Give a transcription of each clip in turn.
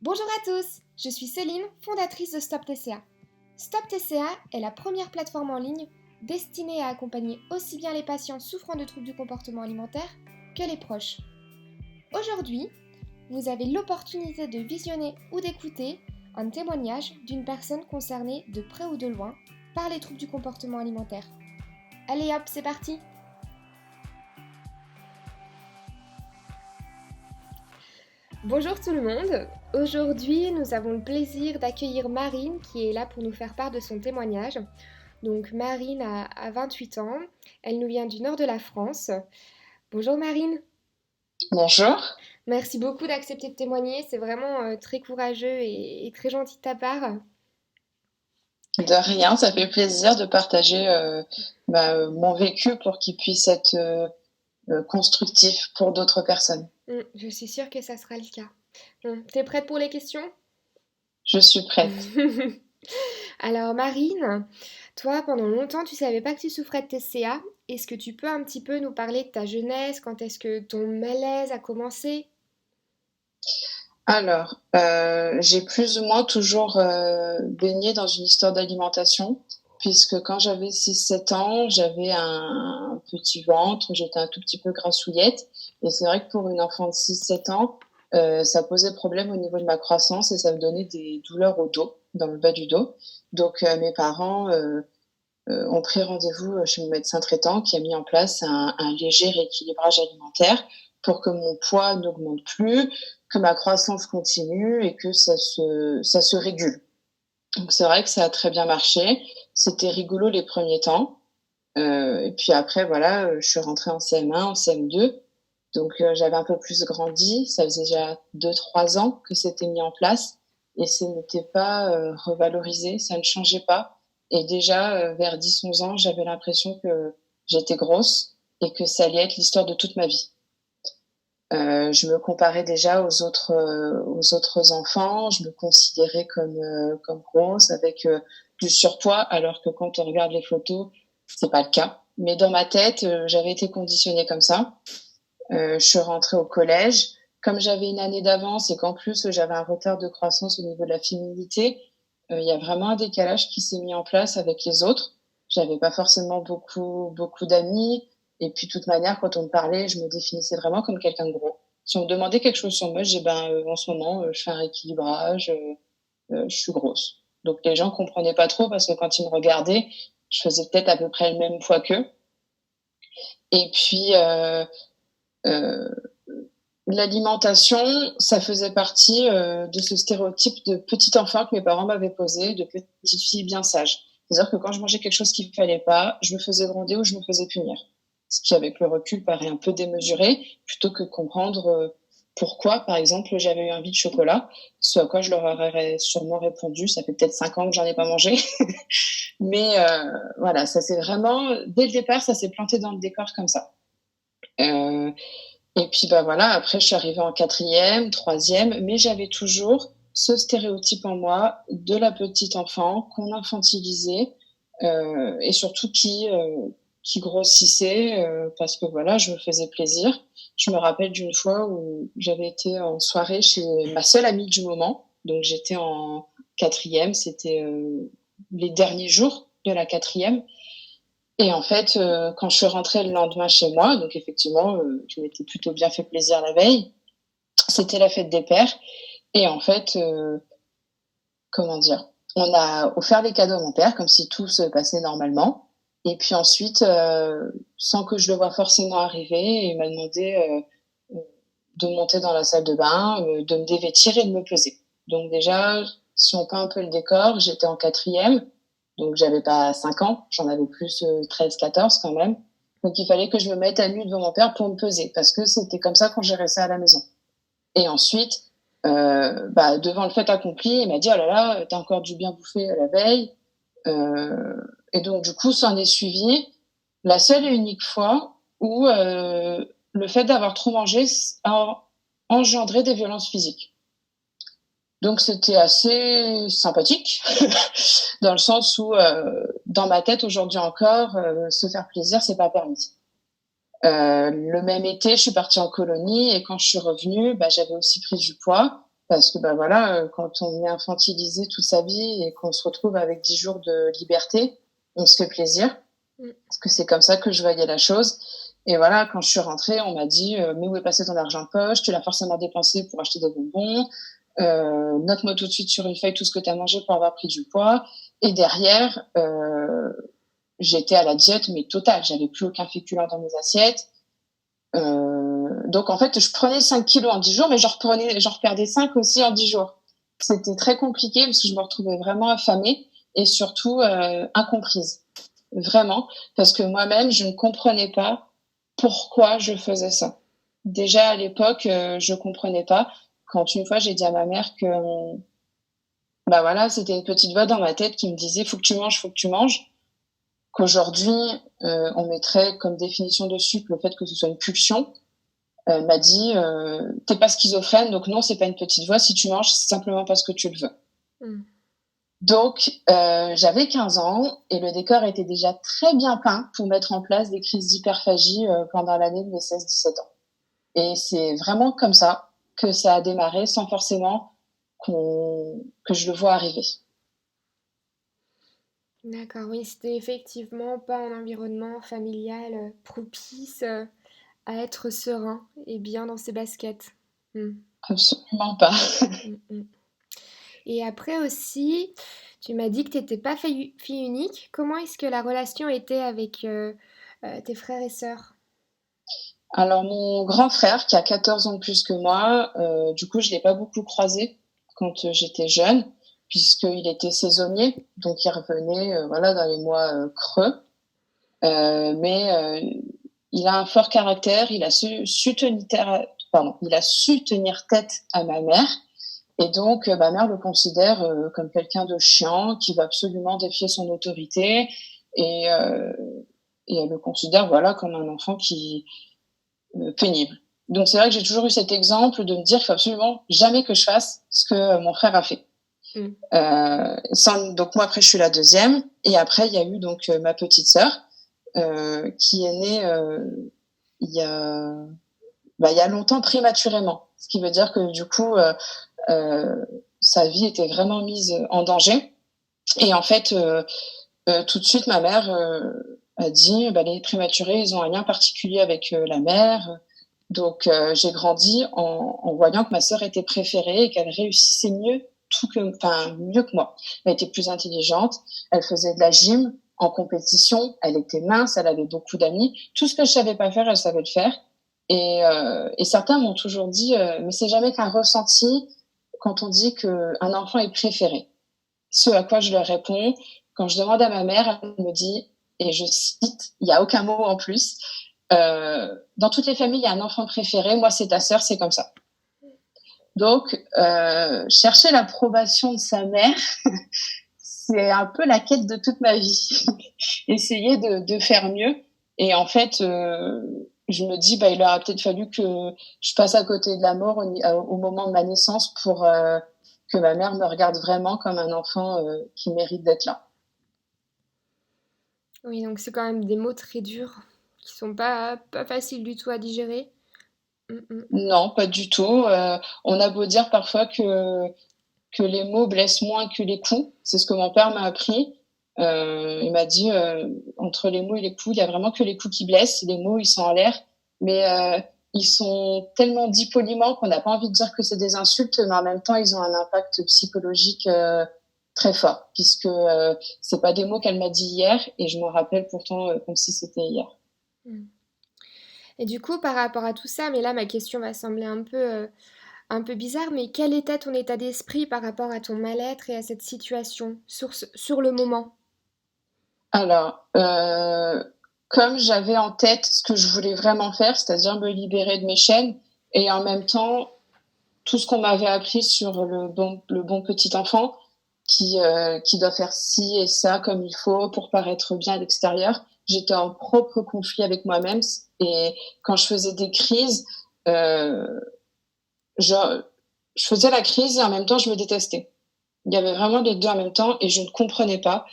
Bonjour à tous, je suis Céline, fondatrice de Stop TCA. Stop TCA est la première plateforme en ligne destinée à accompagner aussi bien les patients souffrant de troubles du comportement alimentaire que les proches. Aujourd'hui, vous avez l'opportunité de visionner ou d'écouter un témoignage d'une personne concernée de près ou de loin par les troubles du comportement alimentaire. Allez hop, c'est parti! Bonjour tout le monde, aujourd'hui nous avons le plaisir d'accueillir Marine qui est là pour nous faire part de son témoignage. Donc Marine a 28 ans, elle nous vient du nord de la France. Bonjour Marine, Bonjour. merci beaucoup d'accepter de témoigner, c'est vraiment très courageux et très gentil de ta part. De rien, ça fait plaisir de partager mon vécu pour qu'il puisse être constructif pour d'autres personnes. Je suis sûre que ça sera le cas. T'es prête pour les questions? Je suis prête. Alors Marine, toi pendant longtemps tu savais pas que tu souffrais de TCA. Est-ce que tu peux un petit peu nous parler de ta jeunesse? Quand est-ce que ton malaise a commencé? Alors, j'ai plus ou moins toujours baigné dans une histoire d'alimentation, puisque quand j'avais 6, 7 ans, j'avais un petit ventre, j'étais un tout petit peu grassouillette, et c'est vrai que pour une enfant de 6, 7 ans, ça posait problème au niveau de ma croissance et ça me donnait des douleurs au dos, dans le bas du dos. Donc mes parents ont pris rendez-vous chez mon médecin traitant qui a mis en place un léger rééquilibrage alimentaire pour que mon poids n'augmente plus, que ma croissance continue et que ça se régule. Donc c'est vrai que ça a très bien marché. C'était rigolo les premiers temps. Et puis après, voilà, je suis rentrée en CM1, en CM2. Donc j'avais un peu plus grandi. Ça faisait déjà 2, 3 ans que c'était mis en place. Et ce n'était pas revalorisé, ça ne changeait pas. Et déjà, vers 10, 11 ans, j'avais l'impression que j'étais grosse et que ça allait être l'histoire de toute ma vie. Je me comparais déjà aux autres enfants. Je me considérais comme grosse avec du surpoids, alors que quand on regarde les photos, c'est pas le cas. Mais dans ma tête, j'avais été conditionnée comme ça. Je suis rentrée au collège. Comme j'avais une année d'avance et qu'en plus j'avais un retard de croissance au niveau de la féminité, il y a vraiment un décalage qui s'est mis en place avec les autres. J'avais pas forcément beaucoup d'amis. Et puis, de toute manière, quand on me parlait, je me définissais vraiment comme quelqu'un de gros. Si on me demandait quelque chose sur moi, je dis en ce moment, je fais un rééquilibrage, je suis grosse. Donc les gens comprenaient pas trop parce que quand ils me regardaient, je faisais peut-être à peu près le même poids qu'eux. Et puis euh, l'alimentation, ça faisait partie de ce stéréotype de petit enfant que mes parents m'avaient posé, de petite fille bien sage. C'est-à-dire que quand je mangeais quelque chose qu'il fallait pas, je me faisais gronder ou je me faisais punir. Ce qui, avec le recul, paraît un peu démesuré, plutôt que de comprendre pourquoi, par exemple, j'avais eu envie de chocolat, ce à quoi je leur aurais sûrement répondu. Ça fait peut-être 5 ans que j'en ai pas mangé. Mais voilà, ça c'est vraiment, dès le départ, ça s'est planté dans le décor comme ça. Euh, et puis bah voilà, après je suis arrivée en quatrième, troisième, mais j'avais toujours ce stéréotype en moi de la petite enfant qu'on infantilisait et surtout qui grossissait parce que voilà, je me faisais plaisir. Je me rappelle d'une fois où j'avais été en soirée chez ma seule amie du moment, donc j'étais en quatrième, c'était les derniers jours de la quatrième. Et en fait, quand je suis rentrée le lendemain chez moi, donc effectivement, je m'étais plutôt bien fait plaisir la veille. C'était la fête des pères. Et en fait, comment dire, on a offert les cadeaux à mon père comme si tout se passait normalement. Et puis ensuite, sans que je le voie forcément arriver, il m'a demandé de monter dans la salle de bain, de me dévêtir et de me peser. Donc déjà, si on peint un peu le décor, j'étais en quatrième, donc j'avais pas 5 ans, j'en avais plus 13, 14 quand même. Donc il fallait que je me mette à nu devant mon père pour me peser, parce que c'était comme ça qu'on gérait ça à la maison. Et ensuite, devant le fait accompli, il m'a dit « Oh là là, t'as encore dû bien bouffer à la veille. » Et donc du coup, ça en est suivi la seule et unique fois où le fait d'avoir trop mangé a engendré des violences physiques. Donc c'était assez sympathique, dans le sens où, dans ma tête aujourd'hui encore, se faire plaisir, c'est pas permis. Le même été, je suis partie en colonie et quand je suis revenue, j'avais aussi pris du poids. Parce que voilà, quand on est infantilisé toute sa vie et qu'on se retrouve avec 10 jours de liberté, on se fait plaisir. Parce que c'est comme ça que je voyais la chose. Et voilà, quand je suis rentrée, on m'a dit mais où est passé ton argent de poche? Tu l'as forcément dépensé pour acheter des bonbons. Note-moi tout de suite sur une feuille tout ce que tu as mangé pour avoir pris du poids. Et derrière, j'étais à la diète, mais totale. J'avais plus aucun féculent dans mes assiettes. Donc en fait, je prenais 5 kilos en 10 jours, mais j'en reperdais 5 aussi en 10 jours. C'était très compliqué parce que je me retrouvais vraiment affamée et surtout incomprise. Vraiment. Parce que moi-même, je ne comprenais pas pourquoi je faisais ça. Déjà à l'époque, je comprenais pas. Quand une fois, j'ai dit à ma mère que voilà, c'était une petite voix dans ma tête qui me disait faut que tu manges, faut que tu manges. Qu'aujourd'hui, on mettrait comme définition dessus le fait que ce soit une pulsion. M'a dit t'es pas schizophrène, donc non, c'est pas une petite voix. Si tu manges, c'est simplement parce que tu le veux. Donc, j'avais 15 ans et le décor était déjà très bien peint pour mettre en place des crises d'hyperphagie pendant l'année de mes 16-17 ans. Et c'est vraiment comme ça que ça a démarré sans forcément que je le vois arriver. D'accord, oui, c'était effectivement pas un environnement familial propice à être serein et bien dans ses baskets. Absolument pas. Et après aussi, tu m'as dit que tu n'étais pas fille unique. Comment est-ce que la relation était avec tes frères et sœurs? Alors, mon grand frère, qui a 14 ans de plus que moi, du coup, je l'ai pas beaucoup croisé quand j'étais jeune, puisqu'il était saisonnier, donc il revenait dans les mois creux. Mais il a un fort caractère, il a su tenir tête à ma mère. Et donc, ma mère le considère comme quelqu'un de chiant, qui va absolument défier son autorité. Et elle le considère comme un enfant qui pénible. Donc, c'est vrai que j'ai toujours eu cet exemple de me dire qu'il faut absolument jamais que je fasse ce que mon frère a fait. Donc, moi, après, je suis la deuxième. Et après, il y a eu donc ma petite sœur qui est née il y a longtemps prématurément. Ce qui veut dire que du coup, sa vie était vraiment mise en danger. Et en fait, tout de suite, ma mère a dit les prématurés, ils ont un lien particulier avec la mère. Donc, j'ai grandi en voyant que ma sœur était préférée et qu'elle réussissait mieux que moi. Elle était plus intelligente, elle faisait de la gym en compétition, elle était mince, elle avait beaucoup d'amis. Tout ce que je savais pas faire, elle savait le faire. Et certains m'ont toujours dit, mais c'est jamais qu'un ressenti quand on dit qu'un enfant est préféré. Ce à quoi je leur réponds, quand je demande à ma mère, elle me dit, et je cite, il n'y a aucun mot en plus, dans toutes les familles, il y a un enfant préféré, moi c'est ta sœur, c'est comme ça. Donc, chercher l'approbation de sa mère, c'est un peu la quête de toute ma vie. Essayer de faire mieux. Et en fait, je me dis, il aurait peut-être fallu que je passe à côté de la mort au moment de ma naissance pour que ma mère me regarde vraiment comme un enfant qui mérite d'être là. Oui, donc c'est quand même des mots très durs qui sont pas faciles du tout à digérer. Non, pas du tout. On a beau dire parfois que les mots blessent moins que les coups. C'est ce que mon père m'a appris. Il m'a dit, entre les mots et les coups, il y a vraiment que les coups qui blessent. Les mots, ils sont en l'air. Mais ils sont tellement dits poliment qu'on n'a pas envie de dire que c'est des insultes, mais en même temps, ils ont un impact psychologique très fort, puisque c'est pas des mots qu'elle m'a dit hier, et je m'en rappelle pourtant comme si c'était hier. Et du coup, par rapport à tout ça, mais là, ma question va sembler un peu bizarre, mais quel était ton état d'esprit par rapport à ton mal-être et à cette situation sur le moment? Alors, comme j'avais en tête ce que je voulais vraiment faire, c'est-à-dire me libérer de mes chaînes, et en même temps, tout ce qu'on m'avait appris sur le bon petit enfant qui doit faire ci et ça comme il faut pour paraître bien à l'extérieur, j'étais en propre conflit avec moi-même. Et quand je faisais des crises, je faisais la crise et en même temps, je me détestais. Il y avait vraiment les deux en même temps et je ne comprenais pas.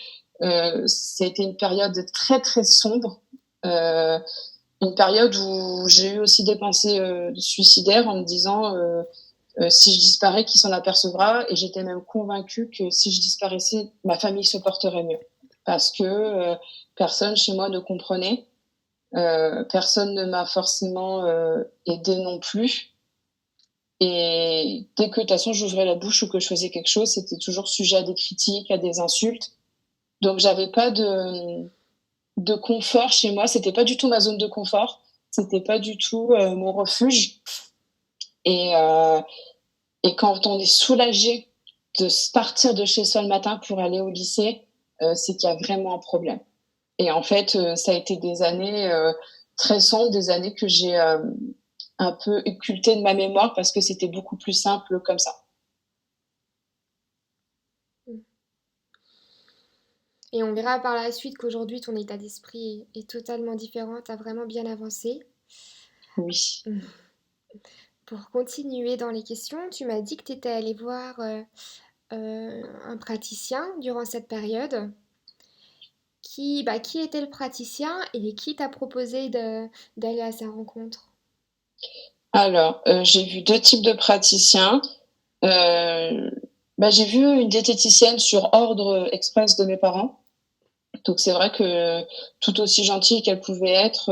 C'était une période très, très sombre. Une période où j'ai eu aussi des pensées suicidaires en me disant Si je disparais, qui s'en apercevra? Et j'étais même convaincue que si je disparaissais, ma famille se porterait mieux. Parce que personne chez moi ne comprenait. Personne ne m'a forcément aidée non plus. Et dès que de toute façon j'ouvrais la bouche ou que je faisais quelque chose, c'était toujours sujet à des critiques, à des insultes. Donc j'avais pas de confort chez moi. C'était pas du tout ma zone de confort. C'était pas du tout mon refuge. Et, euh, et quand on est soulagé de partir de chez soi le matin pour aller au lycée, c'est qu'il y a vraiment un problème. Et en fait, ça a été des années très sombres, des années que j'ai un peu occultées de ma mémoire parce que c'était beaucoup plus simple comme ça. Et on verra par la suite qu'aujourd'hui, ton état d'esprit est totalement différent, tu as vraiment bien avancé. Oui. Pour continuer dans les questions, tu m'as dit que tu étais allé voir un praticien durant cette période. Qui était le praticien et qui t'a proposé d'aller à sa rencontre? Alors, j'ai vu deux types de praticiens. Euh, j'ai vu une diététicienne sur ordre express de mes parents. Donc c'est vrai que tout aussi gentille qu'elle pouvait être,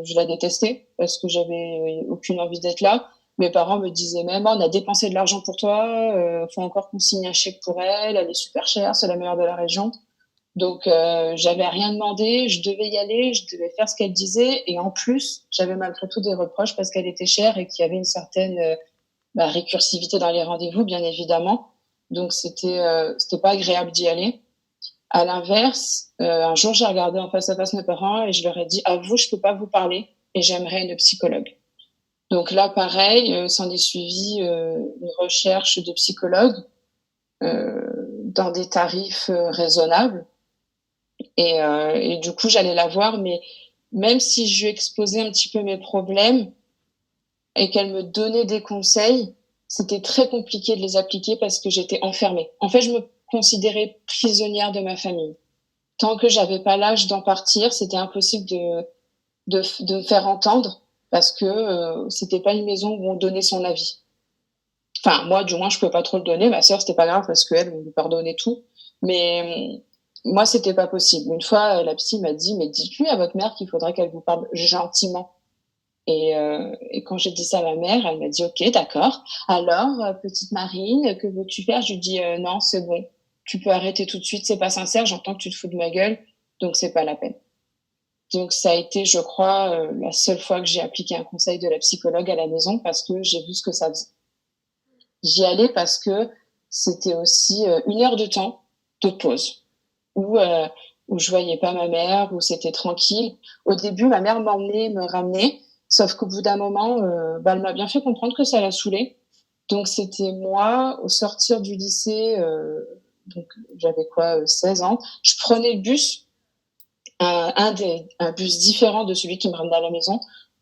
je la détestais parce que j'avais aucune envie d'être là. Mes parents me disaient même, oh, on a dépensé de l'argent pour toi, faut encore qu'on signe un chèque pour elle, elle est super chère, c'est la meilleure de la région. Donc j'avais rien demandé, je devais y aller, je devais faire ce qu'elle disait et en plus j'avais malgré tout des reproches parce qu'elle était chère et qu'il y avait une certaine récursivité dans les rendez-vous bien évidemment. Donc c'était pas agréable d'y aller. À l'inverse, un jour, j'ai regardé en face à face mes parents et je leur ai dit, à vous, je peux pas vous parler et j'aimerais une psychologue. Donc là, pareil, s'en est suivi une recherche de psychologue dans des tarifs raisonnables. Et du coup, j'allais la voir, mais même si je lui exposais un petit peu mes problèmes et qu'elle me donnait des conseils, c'était très compliqué de les appliquer parce que j'étais enfermée. En fait, je me considérais prisonnière de ma famille. Tant que j'avais pas l'âge d'en partir, c'était impossible de me faire entendre parce que c'était pas une maison où on donnait son avis. Enfin, moi, du moins, je pouvais pas trop le donner. Ma sœur, c'était pas grave parce qu'elle me pardonnait tout. Mais moi, c'était pas possible. Une fois, la psy m'a dit, mais dites-lui à votre mère qu'il faudrait qu'elle vous parle gentiment. Et quand j'ai dit ça à ma mère, elle m'a dit, ok, d'accord. Alors, petite Marine, que veux-tu faire? Je lui dis, non, c'est bon. Tu peux arrêter tout de suite. C'est pas sincère. J'entends que tu te fous de ma gueule. Donc, c'est pas la peine. Donc, ça a été, je crois, la seule fois que j'ai appliqué un conseil de la psychologue à la maison parce que j'ai vu ce que ça faisait. J'y allais parce que c'était aussi une heure de temps de pause où je voyais pas ma mère, où c'était tranquille. Au début, ma mère m'emmenait, me ramenait, sauf qu'au bout d'un moment, elle m'a bien fait comprendre que ça la saoulait. Donc, c'était moi, au sortir du lycée, donc j'avais 16 ans, je prenais le bus un bus différent de celui qui me ramenait à la maison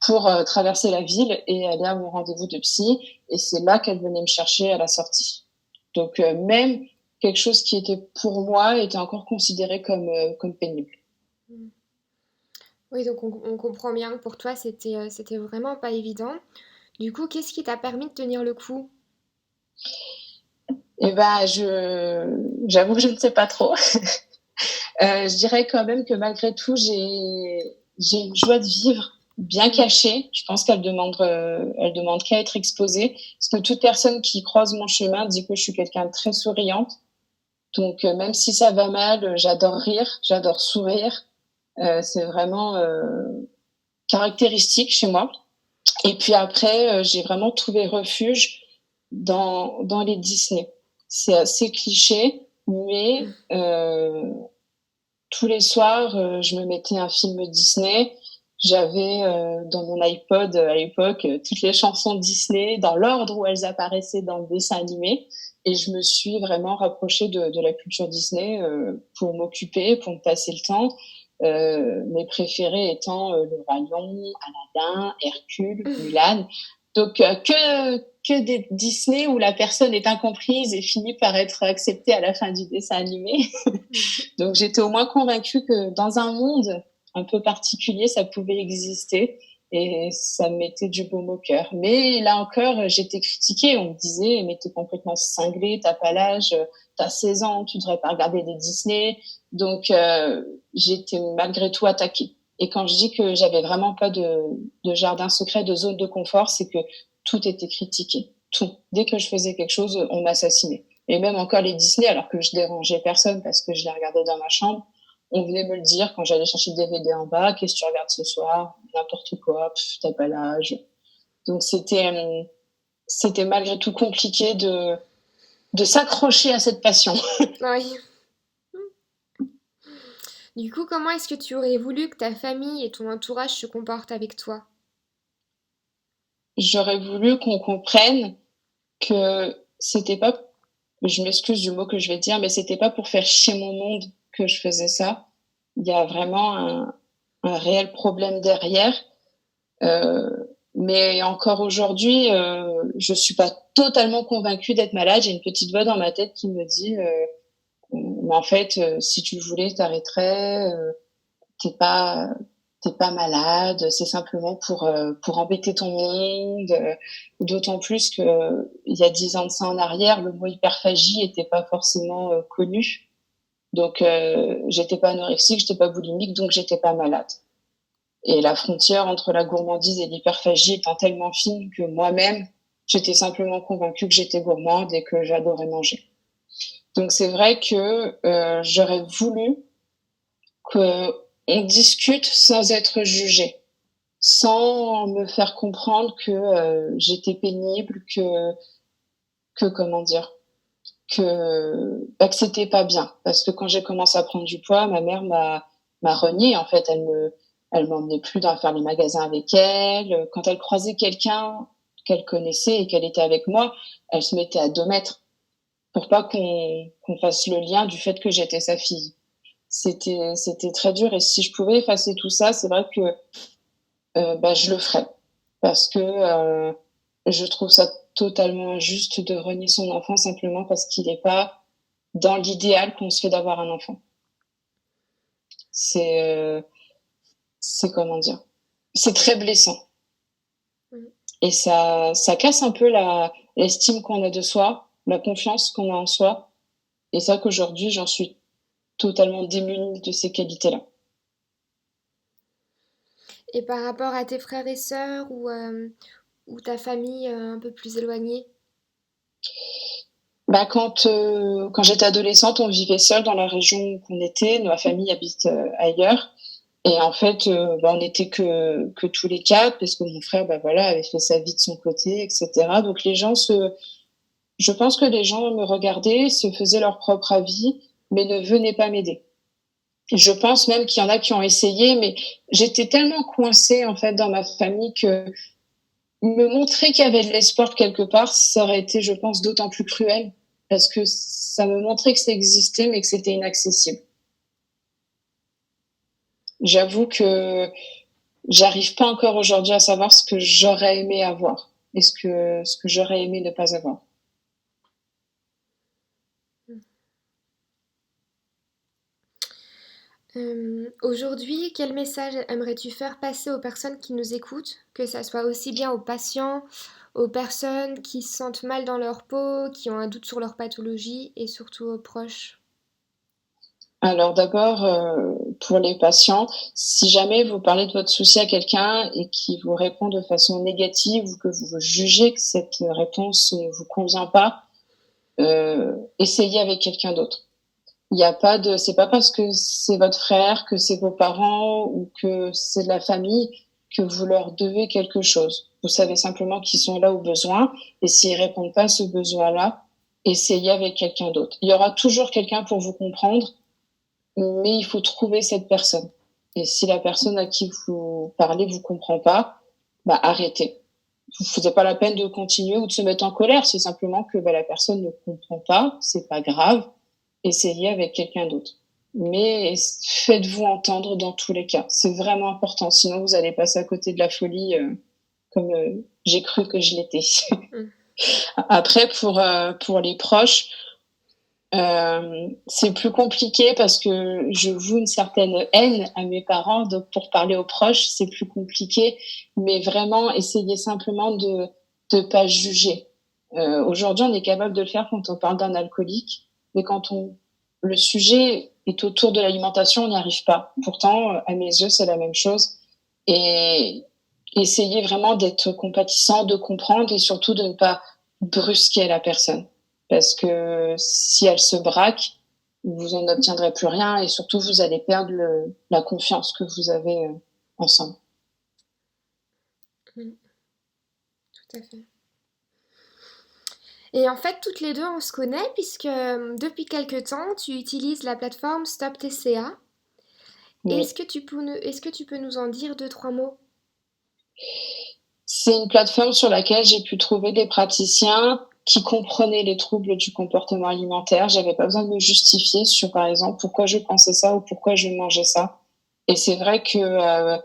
pour traverser la ville et aller à mon rendez-vous de psy. Et c'est là qu'elle venait me chercher à la sortie. Donc même quelque chose qui était pour moi était encore considéré comme pénible. Oui, donc on comprend bien que pour toi, c'était vraiment pas évident. Du coup, qu'est-ce qui t'a permis de tenir le coup? Et j'avoue que je ne sais pas trop. Je dirais quand même que malgré tout, j'ai une joie de vivre bien cachée. Je pense elle demande qu'à être exposée. Parce que toute personne qui croise mon chemin dit que je suis quelqu'un de très souriante. Donc, même si ça va mal, j'adore rire, j'adore sourire. C'est vraiment caractéristique chez moi. Et puis après, j'ai vraiment trouvé refuge dans les Disney. C'est assez cliché, mais tous les soirs, je me mettais un film Disney. J'avais dans mon iPod à l'époque toutes les chansons Disney dans l'ordre où elles apparaissaient dans le dessin animé. Et je me suis vraiment rapprochée de la culture Disney pour m'occuper, pour me passer le temps. Mes préférés étant Le Roi Lion, Aladdin, Hercule, Mulan. Donc que des Disney où la personne est incomprise et finit par être acceptée à la fin du dessin animé. Donc j'étais au moins convaincue que dans un monde un peu particulier, ça pouvait exister. et ça me mettait du baume au cœur. Mais là encore, j'étais critiquée. On me disait, mais t'es complètement cinglée, t'as pas l'âge, t'as 16 ans, tu devrais pas regarder des Disney. Donc, j'étais malgré tout attaquée. Et quand je dis que j'avais vraiment pas de jardin secret, de zone de confort, c'est que tout était critiqué. Tout. Dès que je faisais quelque chose, on m'assassinait. Et même encore les Disney, alors que je dérangeais personne parce que je les regardais dans ma chambre, on venait me le dire quand j'allais chercher le DVD en bas, qu'est-ce que tu regardes ce soir? N'importe quoi, t'as pas l'âge. Donc c'était malgré tout compliqué de s'accrocher à cette passion. Oui. Du coup, comment est-ce que tu aurais voulu que ta famille et ton entourage se comportent avec toi? J'aurais voulu qu'on comprenne que c'était pas, je m'excuse du mot que je vais dire, mais c'était pas pour faire chier mon monde que je faisais ça. Il y a vraiment un réel problème derrière. Euh, mais encore aujourd'hui, je suis pas totalement convaincue d'être malade. J'ai une petite voix dans ma tête qui me dit, mais en fait, si tu le voulais, t'arrêterais. T'es pas, t'es pas malade. C'est simplement pour embêter ton monde. D'autant plus que il y a 10 ans de ça en arrière, le mot hyperphagie était pas forcément connu. Donc, j'étais pas anorexique, j'étais pas boulimique, donc j'étais pas malade. Et la frontière entre la gourmandise et l'hyperphagie étant tellement fine que moi-même, j'étais simplement convaincue que j'étais gourmande et que j'adorais manger. Donc c'est vrai que j'aurais voulu qu'on discute sans être jugé, sans me faire comprendre que j'étais pénible, que comment dire, que c'était pas bien. Parce que quand j'ai commencé à prendre du poids, ma mère m'a renié. En fait, elle m'emmenait plus dans faire les magasins avec elle. Quand elle croisait quelqu'un qu'elle connaissait et qu'elle était avec moi, elle se mettait à 2 mètres pour pas qu'on fasse le lien du fait que j'étais sa fille. C'était très dur, et si je pouvais effacer tout ça, c'est vrai que je le ferais, parce que je trouve ça totalement injuste de renier son enfant simplement parce qu'il n'est pas dans l'idéal qu'on se fait d'avoir un enfant. C'est c'est comment dire, c'est très blessant, et ça casse un peu l'estime qu'on a de soi, la confiance qu'on a en soi, et ça qu'aujourd'hui j'en suis totalement démunie de ces qualités-là. Et par rapport à tes frères et sœurs ou ta famille un peu plus éloignée? Bah quand j'étais adolescente, on vivait seul dans la région où on était. Ma famille habite ailleurs. Et en fait, on n'était que tous les quatre, parce que mon frère, voilà, avait fait sa vie de son côté, etc. Donc je pense que les gens me regardaient, se faisaient leur propre avis, mais ne venaient pas m'aider. Je pense même qu'il y en a qui ont essayé, mais j'étais tellement coincée en fait dans ma famille que me montrer qu'il y avait de l'espoir quelque part, ça aurait été, je pense, d'autant plus cruel, parce que ça me montrait que ça existait, mais que c'était inaccessible. J'avoue que j'arrive pas encore aujourd'hui à savoir ce que j'aurais aimé avoir et ce que j'aurais aimé ne pas avoir. Aujourd'hui, quel message aimerais-tu faire passer aux personnes qui nous écoutent, que ça soit aussi bien aux patients, aux personnes qui se sentent mal dans leur peau, qui ont un doute sur leur pathologie et surtout aux proches? Alors d'abord, pour les patients, si jamais vous parlez de votre souci à quelqu'un et qu'il vous répond de façon négative ou que vous jugez que cette réponse ne vous convient pas, essayez avec quelqu'un d'autre. Il y a pas de, c'est pas parce que c'est votre frère, que c'est vos parents ou que c'est de la famille que vous leur devez quelque chose. Vous savez simplement qu'ils sont là au besoin, et s'ils répondent pas à ce besoin-là, essayez avec quelqu'un d'autre. Il y aura toujours quelqu'un pour vous comprendre, mais il faut trouver cette personne. Et si la personne à qui vous parlez vous comprend pas, arrêtez. Vous ne faites pas la peine de continuer ou de se mettre en colère. C'est simplement que la personne ne comprend pas, c'est pas grave. Essayez avec quelqu'un d'autre. Mais faites-vous entendre dans tous les cas. C'est vraiment important. Sinon, vous allez passer à côté de la folie, comme j'ai cru que je l'étais. Après, pour les proches, C'est plus compliqué parce que je voue une certaine haine à mes parents, donc pour parler aux proches, c'est plus compliqué, mais vraiment essayer simplement de pas juger. Aujourd'hui, on est capable de le faire quand on parle d'un alcoolique, mais le sujet est autour de l'alimentation, on n'y arrive pas. Pourtant, à mes yeux, c'est la même chose. Et essayer vraiment d'être compatissant, de comprendre et surtout de ne pas brusquer la personne. Parce que si elle se braque, vous n'obtiendrez plus rien et surtout vous allez perdre la confiance que vous avez ensemble. Tout à fait. Et en fait, toutes les deux, on se connaît puisque depuis quelque temps, tu utilises la plateforme Stop TCA. Oui. Est-ce que tu peux nous en dire deux, trois mots? C'est une plateforme sur laquelle j'ai pu trouver des praticiens qui comprenaient les troubles du comportement alimentaire. J'avais pas besoin de me justifier sur, par exemple, pourquoi je pensais ça ou pourquoi je mangeais ça. Et c'est vrai que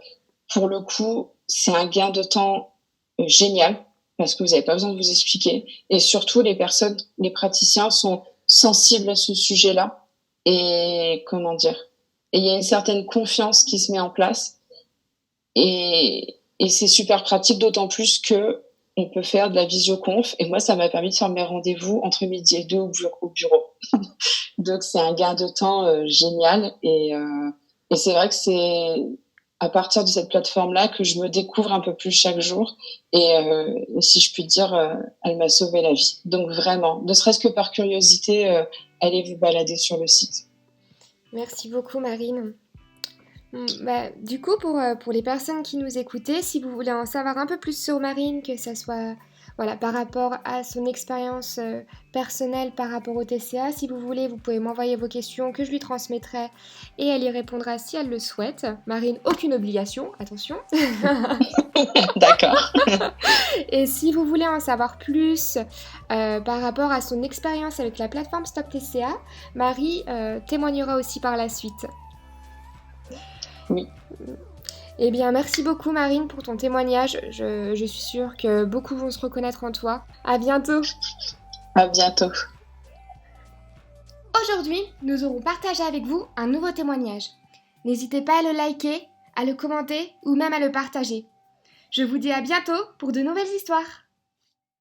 pour le coup, c'est un gain de temps génial parce que vous n'avez pas besoin de vous expliquer. Et surtout, les praticiens sont sensibles à ce sujet-là. Et comment dire? Et il y a une certaine confiance qui se met en place. Et c'est super pratique, d'autant plus que on peut faire de la visioconf. Et moi, ça m'a permis de faire mes rendez-vous entre midi et deux au bureau. Donc, c'est un gain de temps génial. Et c'est vrai que c'est à partir de cette plateforme-là que je me découvre un peu plus chaque jour. Et si je puis dire, elle m'a sauvé la vie. Donc, vraiment, ne serait-ce que par curiosité, allez vous balader sur le site. Merci beaucoup, Marine. Du coup, pour les personnes qui nous écoutaient, si vous voulez en savoir un peu plus sur Marine, que ce soit voilà, par rapport à son expérience personnelle par rapport au TCA, si vous voulez, vous pouvez m'envoyer vos questions que je lui transmettrai et elle y répondra si elle le souhaite. Marine, aucune obligation, attention. D'accord. Et si vous voulez en savoir plus par rapport à son expérience avec la plateforme Stop TCA, Marie témoignera aussi par la suite. Oui. Eh bien, merci beaucoup Marine pour ton témoignage. Je suis sûre que beaucoup vont se reconnaître en toi. À bientôt. À bientôt. Aujourd'hui, nous aurons partagé avec vous un nouveau témoignage. N'hésitez pas à le liker, à le commenter ou même à le partager. Je vous dis à bientôt pour de nouvelles histoires.